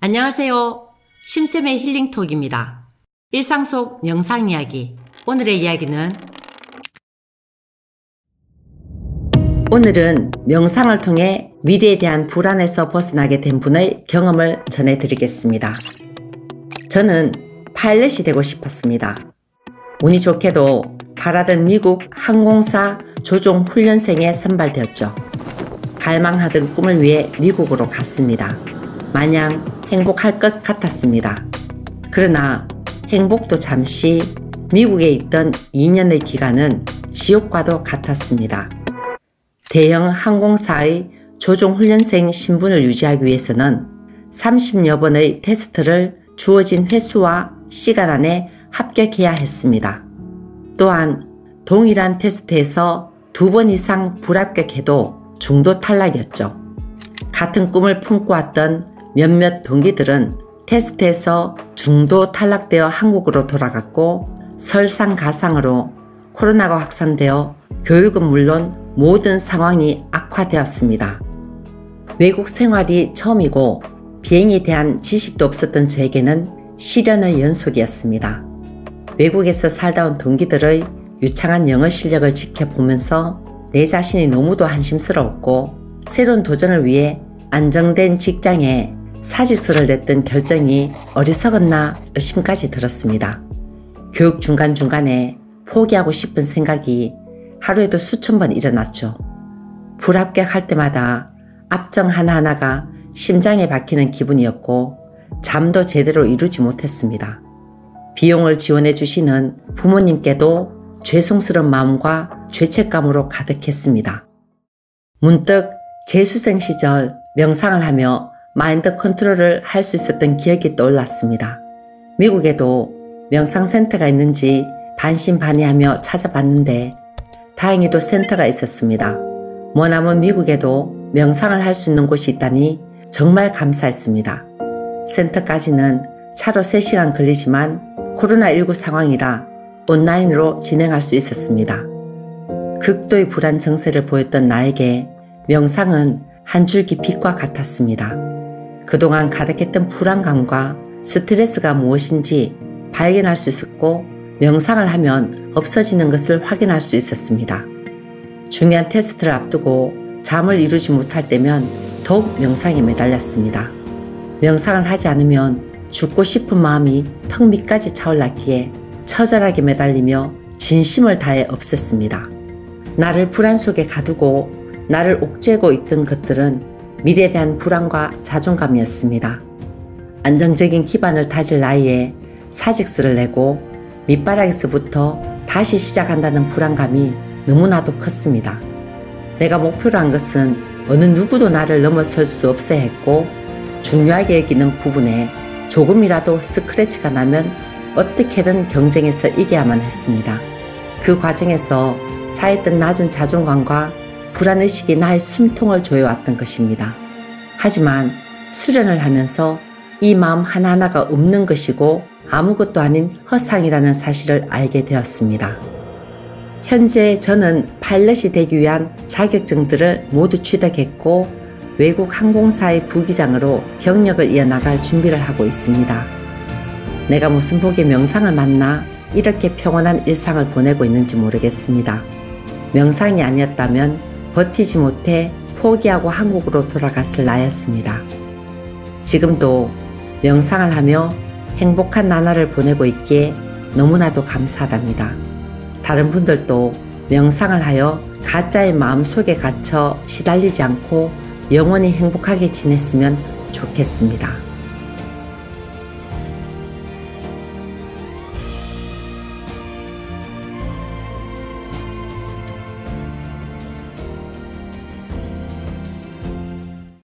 안녕하세요. 심쌤의 힐링톡입니다. 일상 속 명상 이야기. 오늘의 이야기는 오늘은 명상을 통해 미래에 대한 불안에서 벗어나게 된 분의 경험을 전해드리겠습니다. 저는 파일럿이 되고 싶었습니다. 운이 좋게도 바라던 미국 항공사 조종 훈련생에 선발되었죠. 갈망하던 꿈을 위해 미국으로 갔습니다. 마냥 행복할 것 같았습니다. 그러나 행복도 잠시, 미국에 있던 2년의 기간은 지옥과도 같았습니다. 대형 항공사의 조종훈련생 신분을 유지하기 위해서는 30여 번의 테스트를 주어진 횟수와 시간 안에 합격해야 했습니다. 또한 동일한 테스트에서 2번 이상 불합격해도 중도 탈락이었죠. 같은 꿈을 품고 왔던 몇몇 동기들은 테스트에서 중도 탈락되어 한국으로 돌아갔고 설상가상으로 코로나가 확산되어 교육은 물론 모든 상황이 악화되었습니다. 외국 생활이 처음이고 비행에 대한 지식도 없었던 저에게는 시련의 연속이었습니다. 외국에서 살다 온 동기들의 유창한 영어 실력을 지켜보면서 내 자신이 너무도 한심스러웠고 새로운 도전을 위해 안정된 직장에 사직서를 냈던 결정이 어리석었나 의심까지 들었습니다. 교육 중간중간에 포기하고 싶은 생각이 하루에도 수천 번 일어났죠. 불합격할 때마다 압정 하나하나가 심장에 박히는 기분이었고 잠도 제대로 이루지 못했습니다. 비용을 지원해 주시는 부모님께도 죄송스러운 마음과 죄책감으로 가득했습니다. 문득 재수생 시절 명상을 하며 마인드 컨트롤을 할 수 있었던 기억이 떠올랐습니다. 미국에도 명상센터가 있는지 반신반의하며 찾아봤는데 다행히도 센터가 있었습니다. 머나먼 미국에도 명상을 할 수 있는 곳이 있다니 정말 감사했습니다. 센터까지는 차로 3시간 걸리지만 코로나19 상황이라 온라인으로 진행할 수 있었습니다. 극도의 불안 증세를 보였던 나에게 명상은 한 줄기 빛과 같았습니다. 그동안 가득했던 불안감과 스트레스가 무엇인지 발견할 수 있었고 명상을 하면 없어지는 것을 확인할 수 있었습니다. 중요한 테스트를 앞두고 잠을 이루지 못할 때면 더욱 명상에 매달렸습니다. 명상을 하지 않으면 죽고 싶은 마음이 턱 밑까지 차올랐기에 처절하게 매달리며 진심을 다해 없앴습니다. 나를 불안 속에 가두고 나를 옥죄고 있던 것들은 미래에 대한 불안과 자존감이었습니다. 안정적인 기반을 다질 나이에 사직서를 내고 밑바닥에서부터 다시 시작한다는 불안감이 너무나도 컸습니다. 내가 목표로 한 것은 어느 누구도 나를 넘어설 수 없어야 했고 중요하게 여기는 부분에 조금이라도 스크래치가 나면 어떻게든 경쟁에서 이겨야만 했습니다. 그 과정에서 쌓였던 낮은 자존감과 불안의식이 나의 숨통을 조여왔던 것입니다. 하지만 수련을 하면서 이 마음 하나하나가 없는 것이고 아무것도 아닌 허상이라는 사실을 알게 되었습니다. 현재 저는 파일럿이 되기 위한 자격증들을 모두 취득했고 외국 항공사의 부기장으로 경력을 이어나갈 준비를 하고 있습니다. 내가 무슨 복의 명상을 만나 이렇게 평온한 일상을 보내고 있는지 모르겠습니다. 명상이 아니었다면 버티지 못해 포기하고 한국으로 돌아갔을 나였습니다. 지금도 명상을 하며 행복한 나날을 보내고 있기에 너무나도 감사하답니다. 다른 분들도 명상을 하여 가짜의 마음 속에 갇혀 시달리지 않고 영원히 행복하게 지냈으면 좋겠습니다.